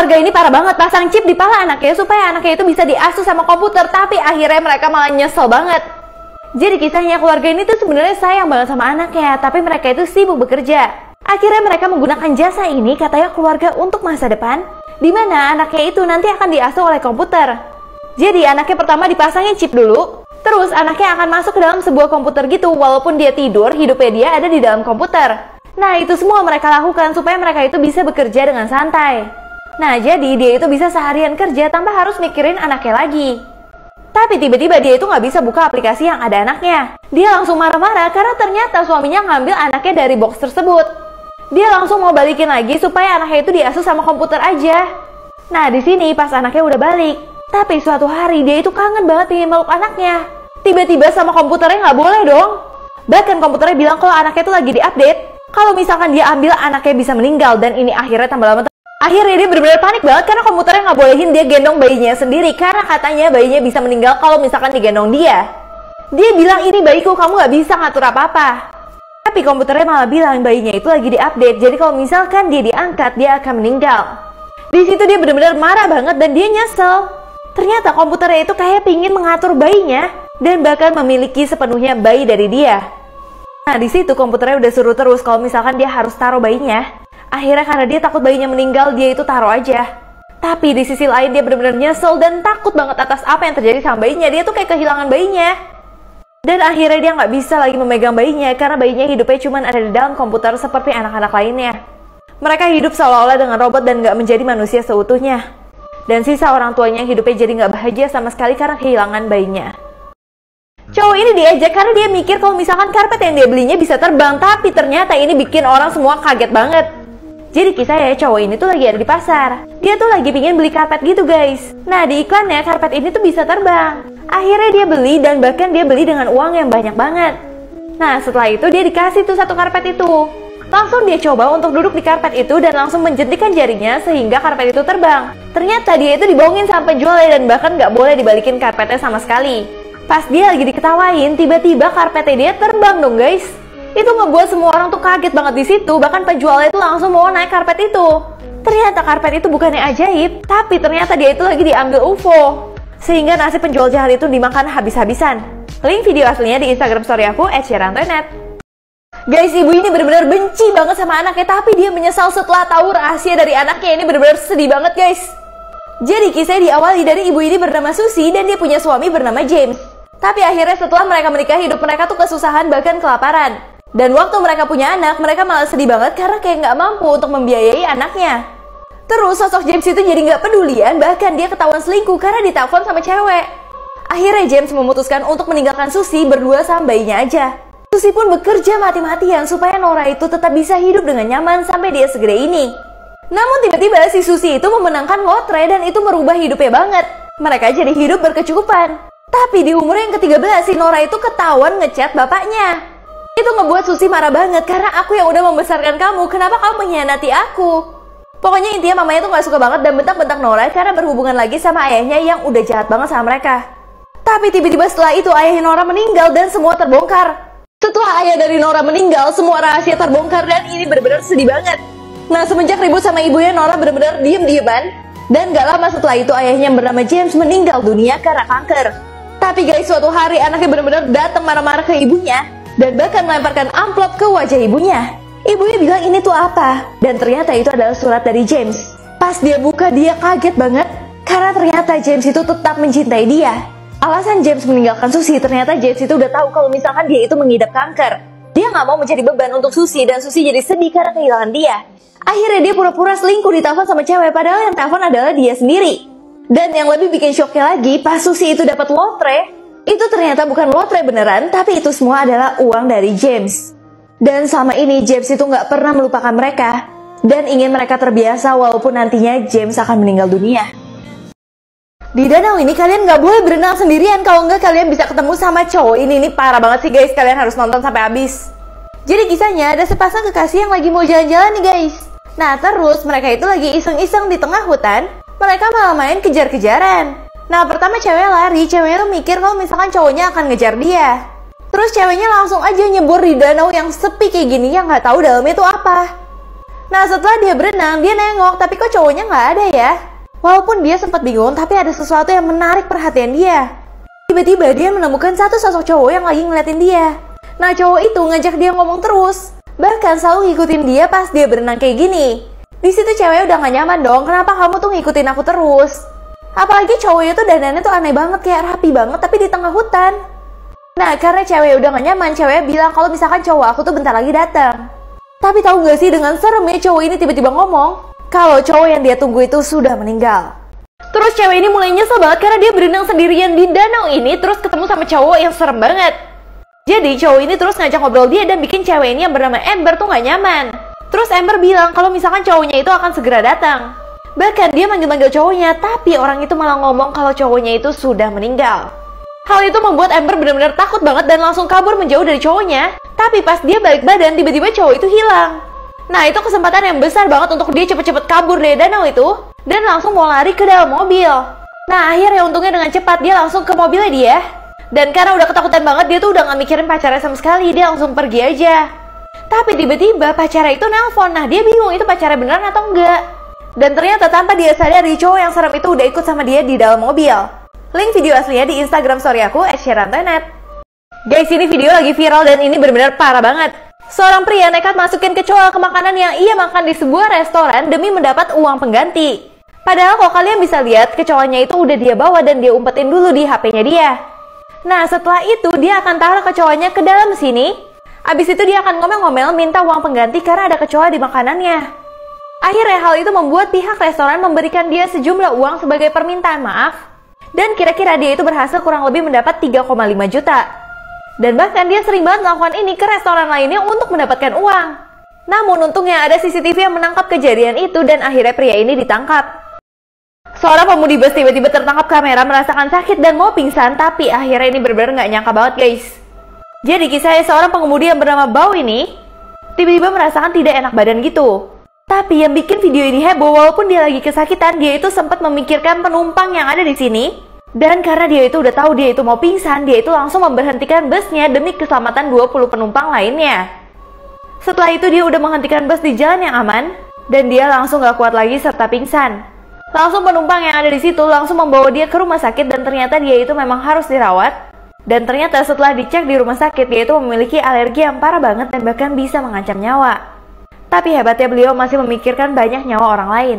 keluarga ini parah banget, pasang chip di pala anaknya supaya anaknya itu bisa diasuh sama komputer, tapi akhirnya mereka malah nyesel banget. Jadi kisahnya keluarga ini tuh sebenarnya sayang banget sama anaknya, tapi mereka itu sibuk bekerja. Akhirnya mereka menggunakan jasa ini, katanya keluarga untuk masa depan, di mana anaknya itu nanti akan diasuh oleh komputer. Jadi anaknya pertama dipasangin chip dulu, terus anaknya akan masuk ke dalam sebuah komputer gitu, walaupun dia tidur, hidupnya dia ada di dalam komputer. Nah, itu semua mereka lakukan supaya mereka itu bisa bekerja dengan santai. Nah, jadi dia itu bisa seharian kerja tanpa harus mikirin anaknya lagi. Tapi tiba-tiba dia itu nggak bisa buka aplikasi yang ada anaknya. Dia langsung marah-marah karena ternyata suaminya ngambil anaknya dari box tersebut. Dia langsung mau balikin lagi supaya anaknya itu diasuh sama komputer aja. Nah, di sini pas anaknya udah balik, tapi suatu hari dia itu kangen banget ingin meluk anaknya. Tiba-tiba sama komputernya nggak boleh dong. Bahkan komputernya bilang kalau anaknya itu lagi diupdate. Kalau misalkan dia ambil, anaknya bisa meninggal, dan ini akhirnya tambah lama. Akhirnya dia benar-benar panik banget karena komputernya nggak bolehin dia gendong bayinya sendiri, karena katanya bayinya bisa meninggal kalau misalkan digendong dia. Dia bilang, ini bayiku, kamu nggak bisa ngatur apa-apa. Tapi komputernya malah bilang bayinya itu lagi diupdate, jadi kalau misalkan dia diangkat, dia akan meninggal. Di situ dia benar-benar marah banget dan dia nyesel. Ternyata komputernya itu kayak pingin mengatur bayinya dan bahkan memiliki sepenuhnya bayi dari dia. Nah, di situ komputernya udah suruh terus kalau misalkan dia harus taruh bayinya. Akhirnya karena dia takut bayinya meninggal, dia itu taruh aja. Tapi di sisi lain dia benar-benar nyesel dan takut banget atas apa yang terjadi sama bayinya. Dia tuh kayak kehilangan bayinya. Dan akhirnya dia nggak bisa lagi memegang bayinya karena bayinya hidupnya cuma ada di dalam komputer seperti anak-anak lainnya. Mereka hidup seolah-olah dengan robot dan nggak menjadi manusia seutuhnya. Dan sisa orang tuanya hidupnya jadi nggak bahagia sama sekali karena kehilangan bayinya. Cowok ini diajak karena dia mikir kalau misalkan karpet yang dia belinya bisa terbang, tapi ternyata ini bikin orang semua kaget banget. Jadi kisahnya cowok ini tuh lagi ada di pasar. Dia tuh lagi pingin beli karpet gitu guys. Nah, di iklannya karpet ini tuh bisa terbang. Akhirnya dia beli dan bahkan dia beli dengan uang yang banyak banget. Nah, setelah itu dia dikasih tuh satu karpet itu. Langsung dia coba untuk duduk di karpet itu dan langsung menjentikan jarinya sehingga karpet itu terbang. Ternyata dia itu dibohongin sama penjualnya dan bahkan nggak boleh dibalikin karpetnya sama sekali. Pas dia lagi diketawain, tiba-tiba karpetnya dia terbang dong guys. Itu ngebuat semua orang tuh kaget banget di situ. Bahkan penjualnya itu langsung mau naik karpet itu. Ternyata karpet itu bukannya ajaib, tapi ternyata dia itu lagi diambil UFO. Sehingga nasib penjual jahat itu dimakan habis-habisan. Link video aslinya di Instagram story aku @syarantoinet. Guys, ibu ini benar-benar benci banget sama anaknya, tapi dia menyesal setelah tahu rahasia dari anaknya. Ini benar-benar sedih banget guys. Jadi kisahnya diawali dari ibu ini bernama Susi dan dia punya suami bernama James. Tapi akhirnya setelah mereka menikah, hidup mereka tuh kesusahan bahkan kelaparan. Dan waktu mereka punya anak, mereka malah sedih banget karena kayak nggak mampu untuk membiayai anaknya. Terus sosok James itu jadi nggak pedulian, bahkan dia ketahuan selingkuh karena ditelepon sama cewek. Akhirnya James memutuskan untuk meninggalkan Susi berdua sama bayinya aja. Susi pun bekerja mati-matian supaya Nora itu tetap bisa hidup dengan nyaman sampai dia segede ini. Namun tiba-tiba si Susi itu memenangkan lotre dan itu merubah hidupnya banget. Mereka jadi hidup berkecukupan. Tapi di umur yang ke-13 si Nora itu ketahuan ngechat bapaknya. Itu ngebuat Susi marah banget karena aku yang udah membesarkan kamu, kenapa kamu mengkhianati aku? Pokoknya intinya mamanya tuh gak suka banget dan bentak-bentak Nora karena berhubungan lagi sama ayahnya yang udah jahat banget sama mereka. Tapi tiba-tiba setelah itu ayah Nora meninggal dan semua terbongkar. Setelah ayah dari Nora meninggal, semua rahasia terbongkar dan ini benar-benar sedih banget. Nah, semenjak ribut sama ibunya, Nora benar-benar diem-dieman. Dan gak lama setelah itu ayahnya yang bernama James meninggal dunia karena kanker. Tapi guys, suatu hari anaknya benar-benar datang marah-marah ke ibunya dan bahkan melemparkan amplop ke wajah ibunya. Ibunya bilang ini tuh apa? Dan ternyata itu adalah surat dari James. Pas dia buka, dia kaget banget karena ternyata James itu tetap mencintai dia. Alasan James meninggalkan Susi, ternyata James itu udah tahu kalau misalkan dia itu mengidap kanker. Dia nggak mau menjadi beban untuk Susi dan Susi jadi sedih karena kehilangan dia. Akhirnya dia pura-pura selingkuh di telepon sama cewek, padahal yang telepon adalah dia sendiri. Dan yang lebih bikin shocknya lagi, pas Susi itu dapat lotre, itu ternyata bukan lotre beneran, tapi itu semua adalah uang dari James. Dan selama ini James itu nggak pernah melupakan mereka, dan ingin mereka terbiasa walaupun nantinya James akan meninggal dunia. Di danau ini kalian nggak boleh berenang sendirian, kalau nggak kalian bisa ketemu sama cowok ini. Ini parah banget sih guys, kalian harus nonton sampai habis. Jadi kisahnya ada sepasang kekasih yang lagi mau jalan-jalan nih guys. Nah terus mereka itu lagi iseng-iseng di tengah hutan. Mereka malah main kejar-kejaran. Nah pertama cewek lari, ceweknya tuh mikir kalau misalkan cowoknya akan ngejar dia. Terus ceweknya langsung aja nyebur di danau yang sepi kayak gini yang nggak tahu dalamnya itu apa. Nah setelah dia berenang, dia nengok tapi kok cowoknya nggak ada ya. Walaupun dia sempat bingung, tapi ada sesuatu yang menarik perhatian dia. Tiba-tiba dia menemukan satu sosok cowok yang lagi ngeliatin dia. Nah cowok itu ngajak dia ngomong terus, bahkan selalu ngikutin dia pas dia berenang kayak gini. Di situ cewek udah gak nyaman dong, kenapa kamu tuh ngikutin aku terus? Apalagi cowoknya tuh dandannya tuh aneh banget, kayak rapi banget tapi di tengah hutan. Nah karena cewek udah gak nyaman, cewek bilang kalau misalkan cowok aku tuh bentar lagi datang. Tapi tahu gak sih, dengan seremnya cowok ini tiba-tiba ngomong kalau cowok yang dia tunggu itu sudah meninggal. Terus cewek ini mulai nyesel banget karena dia berenang sendirian di danau ini terus ketemu sama cowok yang serem banget. Jadi cowok ini terus ngajak ngobrol dia dan bikin cewek ini yang bernama Amber tuh gak nyaman. Terus Amber bilang kalau misalkan cowoknya itu akan segera datang. Bahkan dia manggil-manggil cowoknya, tapi orang itu malah ngomong kalau cowoknya itu sudah meninggal. Hal itu membuat Amber benar-benar takut banget dan langsung kabur menjauh dari cowoknya. Tapi pas dia balik badan, tiba-tiba cowok itu hilang. Nah itu kesempatan yang besar banget untuk dia cepet-cepet kabur dari danau itu dan langsung mau lari ke dalam mobil. Nah akhirnya untungnya dengan cepat dia langsung ke mobilnya dia. Dan karena udah ketakutan banget, dia tuh udah gak mikirin pacarnya sama sekali, dia langsung pergi aja. Tapi tiba-tiba pacarnya itu nelpon. Nah dia bingung itu pacarnya beneran atau enggak. Dan ternyata tanpa dia sadari, cowok yang serem itu udah ikut sama dia di dalam mobil. Link video aslinya di Instagram story aku @sherantonet. Guys, ini video lagi viral dan ini benar-benar parah banget. Seorang pria nekat masukin kecoa ke makanan yang ia makan di sebuah restoran demi mendapat uang pengganti. Padahal kalau kalian bisa lihat, kecoanya itu udah dia bawa dan dia umpetin dulu di HP-nya dia. Nah setelah itu dia akan taruh kecoanya ke dalam sini. Abis itu dia akan ngomel-ngomel minta uang pengganti karena ada kecoa di makanannya. Akhirnya hal itu membuat pihak restoran memberikan dia sejumlah uang sebagai permintaan maaf. Dan kira-kira dia itu berhasil kurang lebih mendapat 3,5 juta. Dan bahkan dia sering banget melakukan ini ke restoran lainnya untuk mendapatkan uang. Namun untungnya ada CCTV yang menangkap kejadian itu dan akhirnya pria ini ditangkap. Seorang pemudi bus tiba-tiba tertangkap kamera merasakan sakit dan mau pingsan, tapi akhirnya ini benar-benar gak nyangka banget guys. Jadi kisahnya seorang pengemudi yang bernama Bao ini tiba-tiba merasakan tidak enak badan gitu. Tapi yang bikin video ini heboh, walaupun dia lagi kesakitan, dia itu sempat memikirkan penumpang yang ada di sini. Dan karena dia itu udah tahu dia itu mau pingsan, dia itu langsung memberhentikan busnya demi keselamatan 20 penumpang lainnya. Setelah itu dia udah menghentikan bus di jalan yang aman dan dia langsung gak kuat lagi serta pingsan. Langsung penumpang yang ada di situ langsung membawa dia ke rumah sakit dan ternyata dia itu memang harus dirawat. Dan ternyata setelah dicek di rumah sakit, dia itu memiliki alergi yang parah banget dan bahkan bisa mengancam nyawa. Tapi hebatnya beliau masih memikirkan banyak nyawa orang lain.